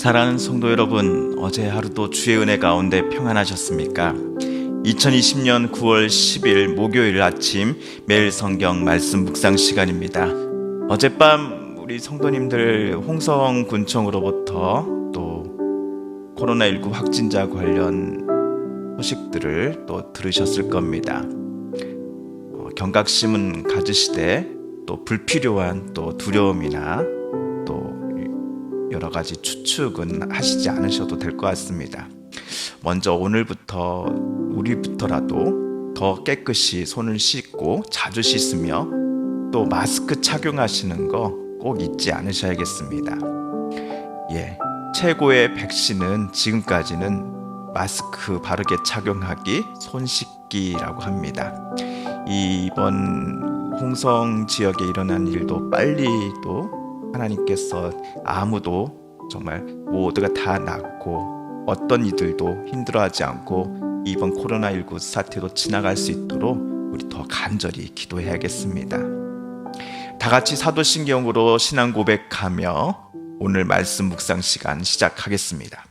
사랑하는 성도 여러분, 어제 하루도 주의 은혜 가운데 평안하셨습니까? 2020년 9월 10일 목요일 아침 매일 성경 말씀 묵상 시간입니다. 어젯밤 우리 성도님들 홍성군청으로부터 또 코로나19 확진자 관련 소식들을 또 들으셨을 겁니다. 경각심은 가지시되 또 불필요한 또 두려움이나 또 여러 가지 추측은 하시지 않으셔도 될 것 같습니다. 먼저 오늘부터 우리부터라도 더 깨끗이 손을 씻고 자주 씻으며 또 마스크 착용하시는 거 꼭 잊지 않으셔야겠습니다. 최고의 백신은 지금까지는 마스크 바르게 착용하기, 손 씻기라고 합니다. 이번 홍성 지역에 일어난 일도 빨리 또 하나님께서 아무도 정말 모두가 다 낫고 어떤 이들도 힘들어하지 않고 이번 코로나19 사태도 지나갈 수 있도록 우리 더 간절히 기도해야겠습니다. 다 같이 사도신경으로 신앙 고백하며 오늘 말씀 묵상 시간 시작하겠습니다.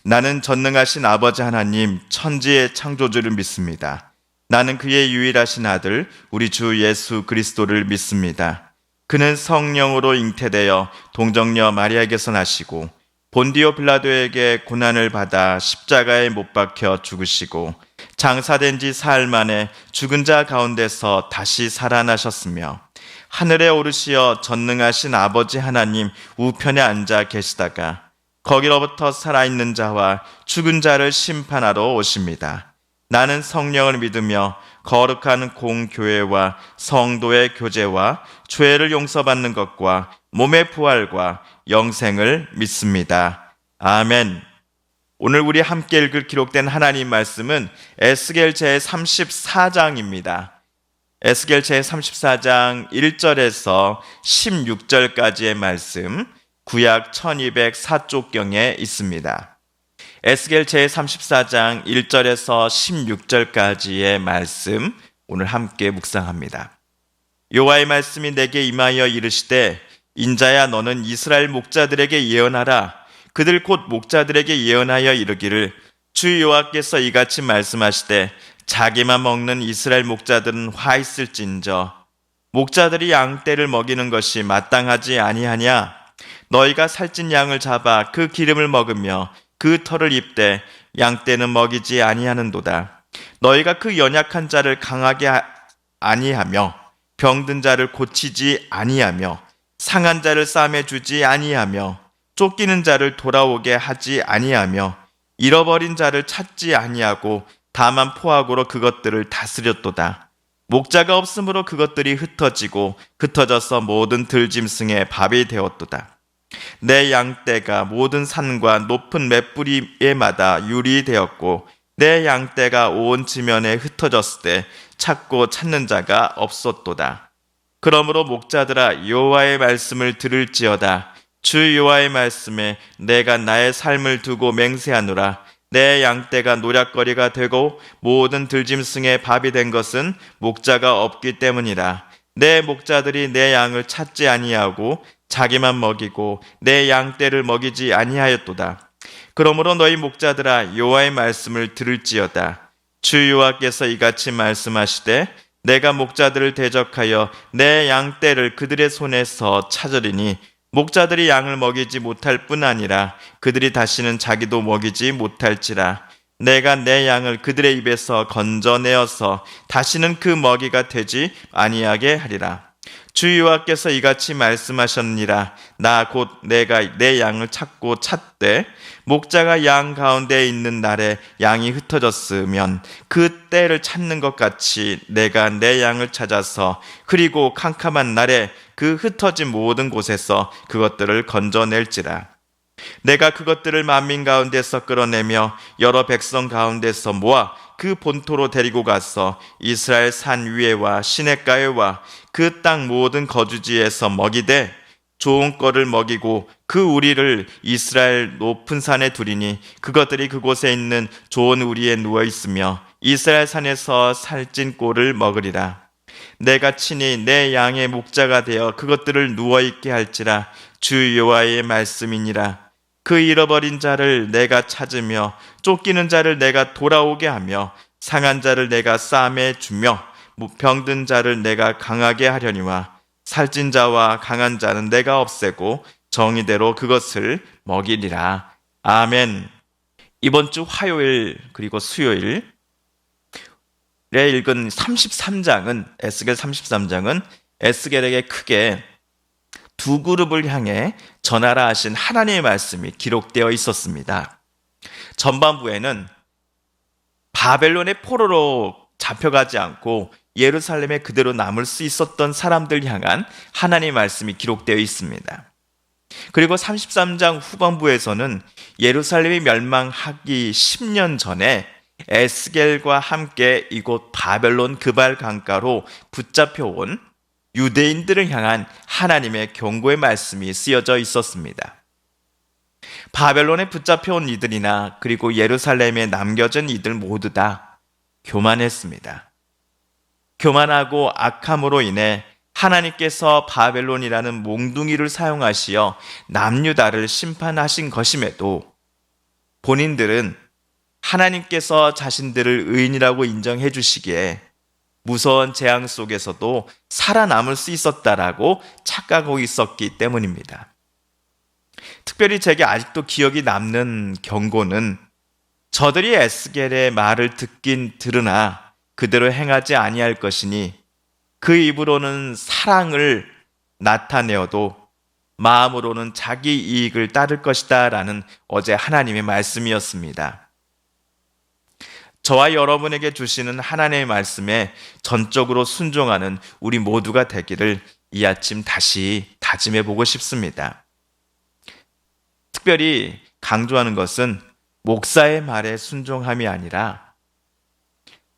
나는 전능하신 아버지 하나님 천지의 창조주를 믿습니다. 나는 그의 유일하신 아들 우리 주 예수 그리스도를 믿습니다. 그는 성령으로 잉태되어 동정녀 마리아에게서 나시고 본디오 빌라도에게 고난을 받아 십자가에 못 박혀 죽으시고 장사된 지 사흘 만에 죽은 자 가운데서 다시 살아나셨으며 하늘에 오르시어 전능하신 아버지 하나님 우편에 앉아 계시다가 거기로부터 살아있는 자와 죽은 자를 심판하러 오십니다. 나는 성령을 믿으며 거룩한 공교회와 성도의 교제와 죄를 용서받는 것과 몸의 부활과 영생을 믿습니다. 아멘. 오늘 우리 함께 읽을 기록된 하나님 말씀은 에스겔 제34장입니다. 에스겔 제34장 1절에서 16절까지의 말씀, 구약 1204쪽경에 있습니다. 에스겔 제34장 1절에서 16절까지의 말씀 오늘 함께 묵상합니다. 여호와의 말씀이 내게 임하여 이르시되 인자야 너는 이스라엘 목자들에게 예언하라. 그들 곧 목자들에게 예언하여 이르기를 주 여호와께서 이같이 말씀하시되 자기만 먹는 이스라엘 목자들은 화 있을진저 목자들이 양떼를 먹이는 것이 마땅하지 아니하냐. 너희가 살찐 양을 잡아 그 기름을 먹으며 그 털을 입되 양떼는 먹이지 아니하는도다. 너희가 그 연약한 자를 강하게 아니하며 병든 자를 고치지 아니하며 상한 자를 싸매 주지 아니하며 쫓기는 자를 돌아오게 하지 아니하며 잃어버린 자를 찾지 아니하고 다만 포악으로 그것들을 다스렸도다. 목자가 없으므로 그것들이 흩어지고 흩어져서 모든 들짐승의 밥이 되었도다. 내 양떼가 모든 산과 높은 맷뿌리에마다 유리되었고 내 양떼가 온 지면에 흩어졌을 때 찾고 찾는 자가 없었도다. 그러므로 목자들아 여호와의 말씀을 들을지어다. 주 여호와의 말씀에 내가 나의 삶을 두고 맹세하노라. 내 양떼가 노략거리가 되고 모든 들짐승의 밥이 된 것은 목자가 없기 때문이라. 내 목자들이 내 양을 찾지 아니하고 자기만 먹이고 내 양떼를 먹이지 아니하였도다. 그러므로 너희 목자들아 여호와의 말씀을 들을지어다. 주 여호와께서 이같이 말씀하시되 내가 목자들을 대적하여 내 양떼를 그들의 손에서 찾으리니 목자들이 양을 먹이지 못할 뿐 아니라 그들이 다시는 자기도 먹이지 못할지라. 내가 내 양을 그들의 입에서 건져내어서 다시는 그 먹이가 되지 아니하게 하리라. 주 여호와께서 이같이 말씀하셨느니라. 나 곧 내가 내 양을 찾고 찾되 목자가 양 가운데 있는 날에 양이 흩어졌으면 그 때를 찾는 것 같이 내가 내 양을 찾아서 흐리고 캄캄한 날에 그 흩어진 모든 곳에서 그것들을 건져낼지라. 내가 그것들을 만민 가운데서 끌어내며 여러 백성 가운데서 모아 그 본토로 데리고 가서 이스라엘 산 위에와 시냇가에와 그 땅 모든 거주지에서 먹이되 좋은 거를 먹이고 그 우리를 이스라엘 높은 산에 두리니 그것들이 그곳에 있는 좋은 우리에 누워 있으며 이스라엘 산에서 살찐 꼴을 먹으리라. 내가 친히 내 양의 목자가 되어 그것들을 누워 있게 할지라. 주 여호와의 말씀이니라. 그 잃어버린 자를 내가 찾으며 쫓기는 자를 내가 돌아오게 하며 상한 자를 내가 싸매 주며 병든 자를 내가 강하게 하려니와 살찐 자와 강한 자는 내가 없애고 정의대로 그것을 먹이리라. 아멘. 이번 주 화요일 그리고 수요일에 읽은 33장은 에스겔 33장은 에스겔에게 크게 두 그룹을 향해 전하라 하신 하나님의 말씀이 기록되어 있었습니다. 전반부에는 바벨론의 포로로 잡혀가지 않고 예루살렘에 그대로 남을 수 있었던 사람들 향한 하나님의 말씀이 기록되어 있습니다. 그리고 33장 후반부에서는 예루살렘이 멸망하기 10년 전에 에스겔과 함께 이곳 바벨론 그발 강가로 붙잡혀온 유대인들을 향한 하나님의 경고의 말씀이 쓰여져 있었습니다. 바벨론에 붙잡혀온 이들이나 그리고 예루살렘에 남겨진 이들 모두 다 교만했습니다. 교만하고 악함으로 인해 하나님께서 바벨론이라는 몽둥이를 사용하시어 남유다를 심판하신 것임에도 본인들은 하나님께서 자신들을 의인이라고 인정해 주시기에 무서운 재앙 속에서도 살아남을 수 있었다라고 착각하고 있었기 때문입니다. 특별히 제게 아직도 기억이 남는 경고는 저들이 에스겔의 말을 듣긴 들으나 그대로 행하지 아니할 것이니 그 입으로는 사랑을 나타내어도 마음으로는 자기 이익을 따를 것이다 라는 어제 하나님의 말씀이었습니다. 저와 여러분에게 주시는 하나님의 말씀에 전적으로 순종하는 우리 모두가 되기를 이 아침 다시 다짐해 보고 싶습니다. 특별히 강조하는 것은 목사의 말에 순종함이 아니라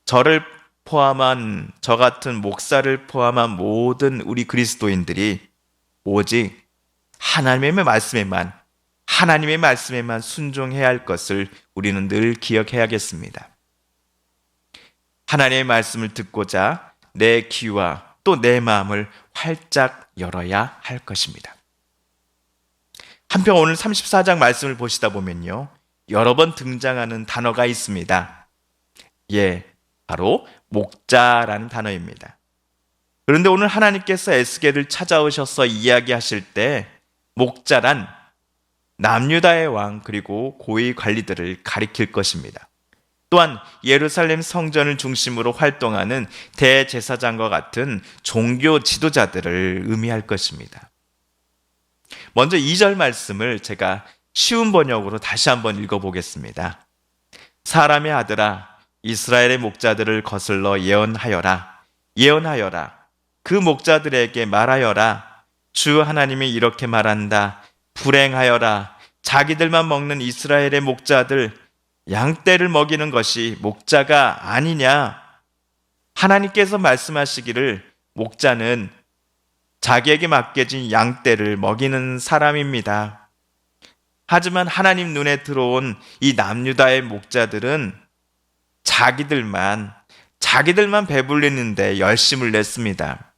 저를 포함한 저 같은 목사를 포함한 모든 우리 그리스도인들이 오직 하나님의 말씀에만 순종해야 할 것을 우리는 늘 기억해야겠습니다. 하나님의 말씀을 듣고자 내 귀와 또 내 마음을 활짝 열어야 할 것입니다. 한편 오늘 34장 말씀을 보시다 보면요, 여러 번 등장하는 단어가 있습니다. 바로 목자라는 단어입니다. 그런데 오늘 하나님께서 에스겔을 찾아오셔서 이야기하실 때 목자란 남유다의 왕 그리고 고위 관리들을 가리킬 것입니다. 또한 예루살렘 성전을 중심으로 활동하는 대제사장과 같은 종교 지도자들을 의미할 것입니다. 먼저 2절 말씀을 제가 쉬운 번역으로 다시 한번 읽어보겠습니다. 사람의 아들아, 이스라엘의 목자들을 거슬러 예언하여라. 그 목자들에게 말하여라. 주 하나님이 이렇게 말한다. 불행하여라. 자기들만 먹는 이스라엘의 목자들, 양떼를 먹이는 것이 목자가 아니냐? 하나님께서 말씀하시기를 목자는 자기에게 맡겨진 양떼를 먹이는 사람입니다. 하지만 하나님 눈에 들어온 이 남유다의 목자들은 자기들만 배불리는데 열심을 냈습니다.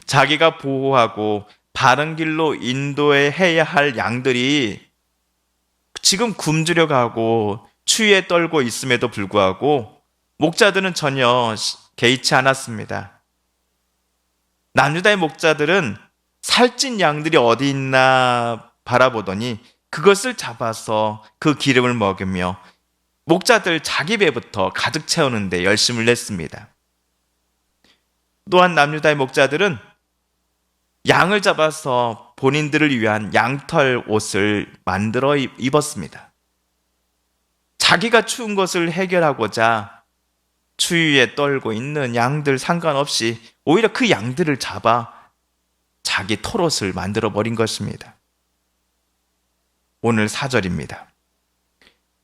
자기가 보호하고 바른 길로 인도해야 할 양들이 지금 굶주려 가고 추위에 떨고 있음에도 불구하고 목자들은 전혀 개의치 않았습니다. 남유다의 목자들은 살찐 양들이 어디 있나 바라보더니 그것을 잡아서 그 기름을 먹으며 목자들 자기 배부터 가득 채우는데 열심을 냈습니다. 또한 남유다의 목자들은 양을 잡아서 본인들을 위한 양털 옷을 만들어 입었습니다. 자기가 추운 것을 해결하고자 추위에 떨고 있는 양들 상관없이 오히려 그 양들을 잡아 자기 털옷을 만들어 버린 것입니다. 오늘 4절입니다.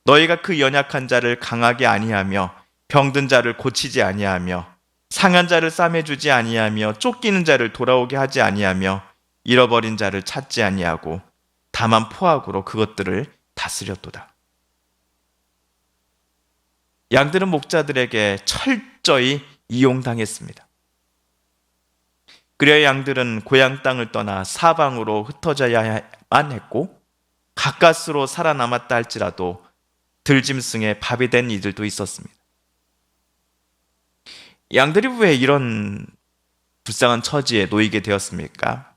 너희가 그 연약한 자를 강하게 아니하며 병든 자를 고치지 아니하며 상한 자를 싸매주지 아니하며 쫓기는 자를 돌아오게 하지 아니하며 잃어버린 자를 찾지 아니하고 다만 포악으로 그것들을 다스렸도다. 양들은 목자들에게 철저히 이용당했습니다. 그래야 양들은 고향 땅을 떠나 사방으로 흩어져야만 했고 가까스로 살아남았다 할지라도 들짐승의 밥이 된 이들도 있었습니다. 양들이 왜 이런 불쌍한 처지에 놓이게 되었습니까?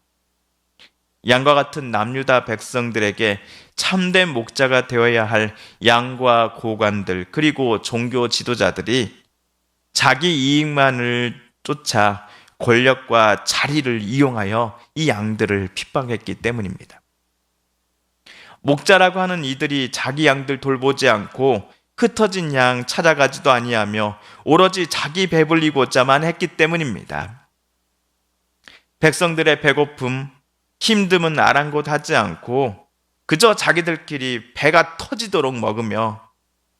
양과 같은 남유다 백성들에게 참된 목자가 되어야 할 양과 고관들, 그리고 종교 지도자들이 자기 이익만을 쫓아 권력과 자리를 이용하여 이 양들을 핍박했기 때문입니다. 목자라고 하는 이들이 자기 양들 돌보지 않고 흩어진 양 찾아가지도 아니하며 오로지 자기 배불리고자만 했기 때문입니다. 백성들의 배고픔, 힘듦은 아랑곳하지 않고 그저 자기들끼리 배가 터지도록 먹으며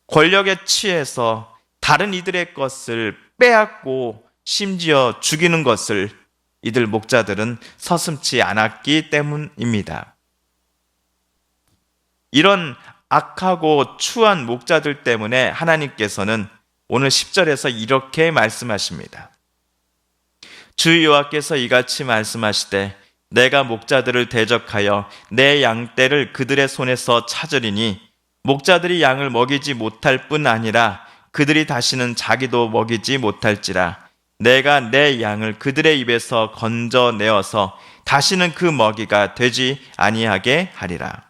권력에 취해서 다른 이들의 것을 빼앗고 심지어 죽이는 것을 이들 목자들은 서슴지 않았기 때문입니다. 이런 악하고 추한 목자들 때문에 하나님께서는 오늘 10절에서 이렇게 말씀하십니다. 주 여호와께서 이같이 말씀하시되 내가 목자들을 대적하여 내 양떼를 그들의 손에서 찾으리니 목자들이 양을 먹이지 못할 뿐 아니라 그들이 다시는 자기도 먹이지 못할지라. 내가 내 양을 그들의 입에서 건져내어서 다시는 그 먹이가 되지 아니하게 하리라.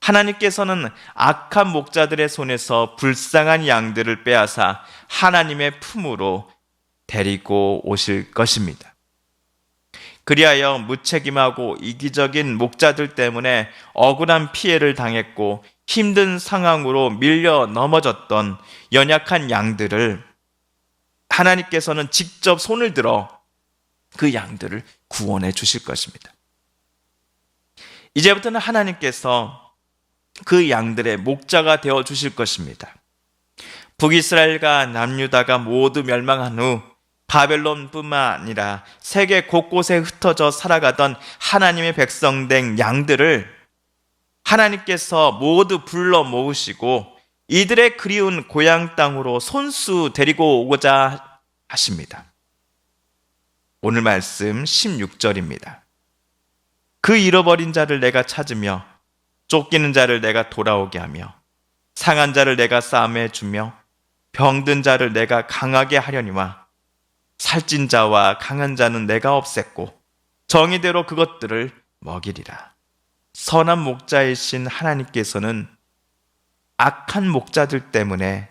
하나님께서는 악한 목자들의 손에서 불쌍한 양들을 빼앗아 하나님의 품으로 데리고 오실 것입니다. 그리하여 무책임하고 이기적인 목자들 때문에 억울한 피해를 당했고 힘든 상황으로 밀려 넘어졌던 연약한 양들을 하나님께서는 직접 손을 들어 그 양들을 구원해 주실 것입니다. 이제부터는 하나님께서 그 양들의 목자가 되어 주실 것입니다. 북이스라엘과 남유다가 모두 멸망한 후 바벨론뿐만 아니라 세계 곳곳에 흩어져 살아가던 하나님의 백성된 양들을 하나님께서 모두 불러 모으시고 이들의 그리운 고향 땅으로 손수 데리고 오고자 하십니다. 오늘 말씀 16절입니다. 그 잃어버린 자를 내가 찾으며 쫓기는 자를 내가 돌아오게 하며 상한 자를 내가 싸매 주며 병든 자를 내가 강하게 하려니와 살찐 자와 강한 자는 내가 없앴고 정의대로 그것들을 먹이리라. 선한 목자이신 하나님께서는 악한 목자들 때문에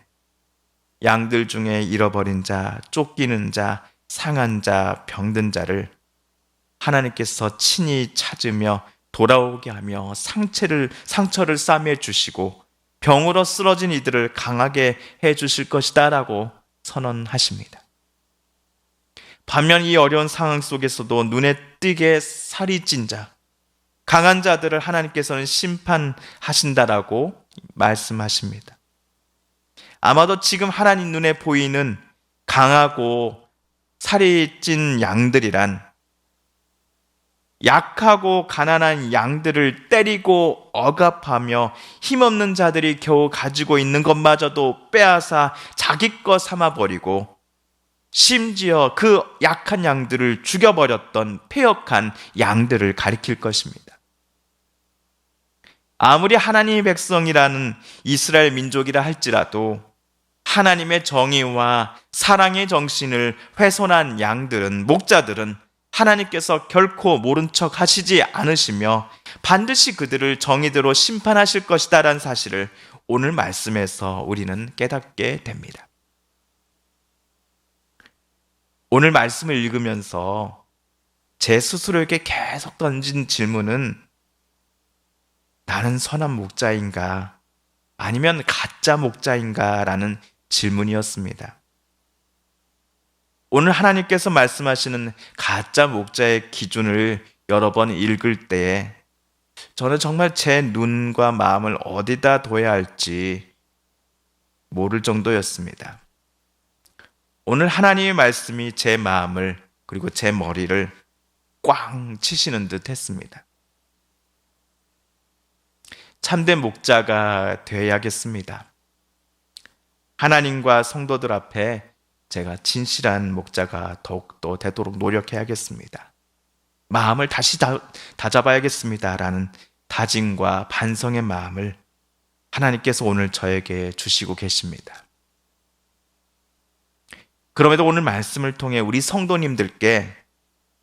양들 중에 잃어버린 자, 쫓기는 자, 상한 자, 병든 자를 하나님께서 친히 찾으며 돌아오게 하며 상처를 싸매 주시고 병으로 쓰러진 이들을 강하게 해 주실 것이다 라고 선언하십니다. 반면 이 어려운 상황 속에서도 눈에 띄게 살이 찐 자, 강한 자들을 하나님께서는 심판하신다라고 말씀하십니다. 아마도 지금 하나님 눈에 보이는 강하고 살이 찐 양들이란 약하고 가난한 양들을 때리고 억압하며 힘없는 자들이 겨우 가지고 있는 것마저도 빼앗아 자기 것 삼아버리고 심지어 그 약한 양들을 죽여버렸던 패역한 양들을 가리킬 것입니다. 아무리 하나님의 백성이라는 이스라엘 민족이라 할지라도 하나님의 정의와 사랑의 정신을 훼손한 양들은, 목자들은 하나님께서 결코 모른 척 하시지 않으시며 반드시 그들을 정의대로 심판하실 것이다 라는 사실을 오늘 말씀에서 우리는 깨닫게 됩니다. 오늘 말씀을 읽으면서 제 스스로에게 계속 던진 질문은 나는 선한 목자인가 아니면 가짜 목자인가 라는 질문이었습니다. 오늘 하나님께서 말씀하시는 가짜 목자의 기준을 여러 번 읽을 때에 저는 정말 제 눈과 마음을 어디다 둬야 할지 모를 정도였습니다. 오늘 하나님의 말씀이 제 마음을 그리고 제 머리를 꽝 치시는 듯 했습니다. 참된 목자가 되어야겠습니다. 하나님과 성도들 앞에 제가 진실한 목자가 더욱더 되도록 노력해야겠습니다. 마음을 다시 다잡아야겠습니다 라는 다짐과 반성의 마음을 하나님께서 오늘 저에게 주시고 계십니다. 그럼에도 오늘 말씀을 통해 우리 성도님들께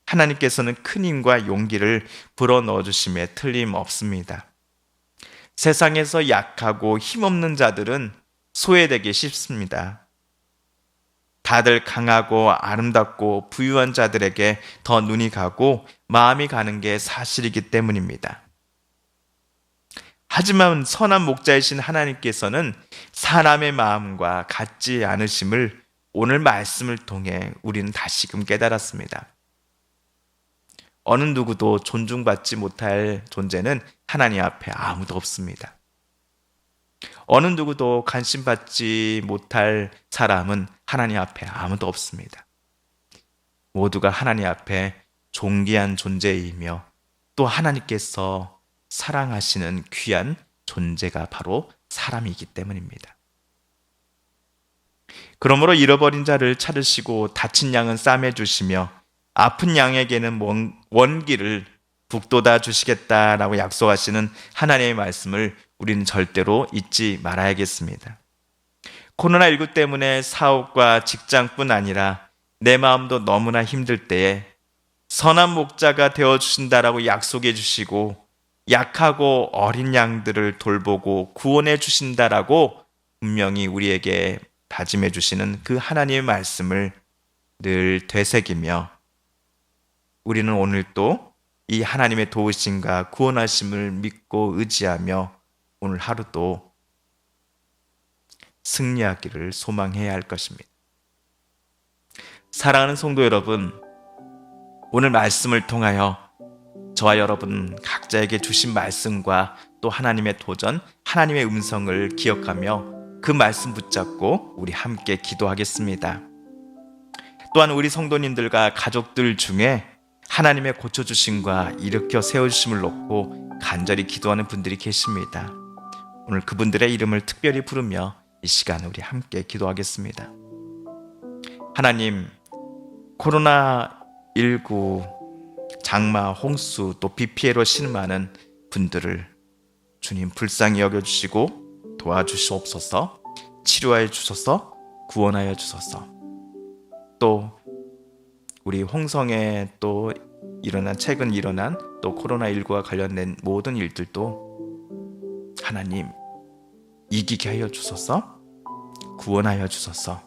하나님께서는 큰 힘과 용기를 불어넣어 주심에 틀림없습니다. 세상에서 약하고 힘없는 자들은 소외되기 쉽습니다. 다들 강하고 아름답고 부유한 자들에게 더 눈이 가고 마음이 가는 게 사실이기 때문입니다. 하지만 선한 목자이신 하나님께서는 사람의 마음과 같지 않으심을 오늘 말씀을 통해 우리는 다시금 깨달았습니다. 어느 누구도 존중받지 못할 존재는 하나님 앞에 아무도 없습니다. 어느 누구도 관심받지 못할 사람은 하나님 앞에 아무도 없습니다. 모두가 하나님 앞에 존귀한 존재이며 또 하나님께서 사랑하시는 귀한 존재가 바로 사람이기 때문입니다. 그러므로 잃어버린 자를 찾으시고 다친 양은 싸매주시며 아픈 양에게는 원기를 북돋아 주시겠다라고 약속하시는 하나님의 말씀을 우리는 절대로 잊지 말아야겠습니다. 코로나19 때문에 사업과 직장뿐 아니라 내 마음도 너무나 힘들 때에 선한 목자가 되어주신다라고 약속해 주시고 약하고 어린 양들을 돌보고 구원해 주신다라고 분명히 우리에게 다짐해 주시는 그 하나님의 말씀을 늘 되새기며 우리는 오늘 또 이 하나님의 도우심과 구원하심을 믿고 의지하며 오늘 하루도 승리하기를 소망해야 할 것입니다. 사랑하는 성도 여러분, 오늘 말씀을 통하여 저와 여러분 각자에게 주신 말씀과 또 하나님의 도전, 하나님의 음성을 기억하며 그 말씀 붙잡고 우리 함께 기도하겠습니다. 또한 우리 성도님들과 가족들 중에 하나님의 고쳐주심과 일으켜 세워주심을 놓고 간절히 기도하는 분들이 계십니다. 오늘 그분들의 이름을 특별히 부르며 이 시간 우리 함께 기도하겠습니다. 하나님, 코로나19 장마, 홍수 또 비 피해로 신음하는 분들을 주님 불쌍히 여겨주시고 도와주시옵소서. 치료하여 주소서. 구원하여 주소서. 또 우리 홍성에 또 최근 일어난 또 코로나19와 관련된 모든 일들도 하나님 이기게 하여 주소서. 구원하여 주소서.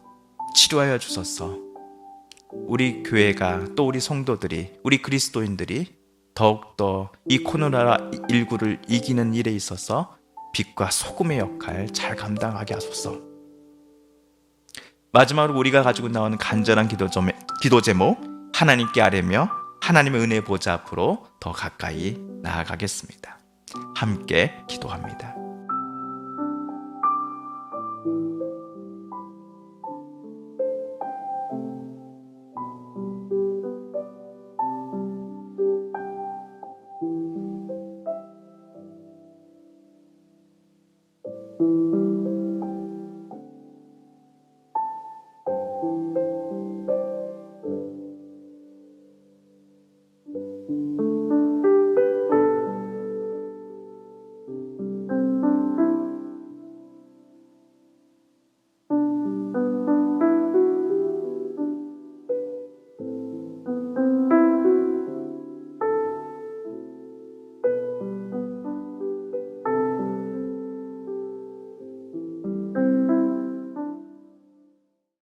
치료하여 주소서. 우리 교회가 또 우리 성도들이 우리 그리스도인들이 더욱더 이 코로나19를 이기는 일에 있어서 빛과 소금의 역할 잘 감당하게 하소서. 마지막으로 우리가 가지고 나오는 간절한 기도 제목 하나님께 아뢰며 하나님의 은혜 보좌 앞으로 더 가까이 나아가겠습니다. 함께 기도합니다.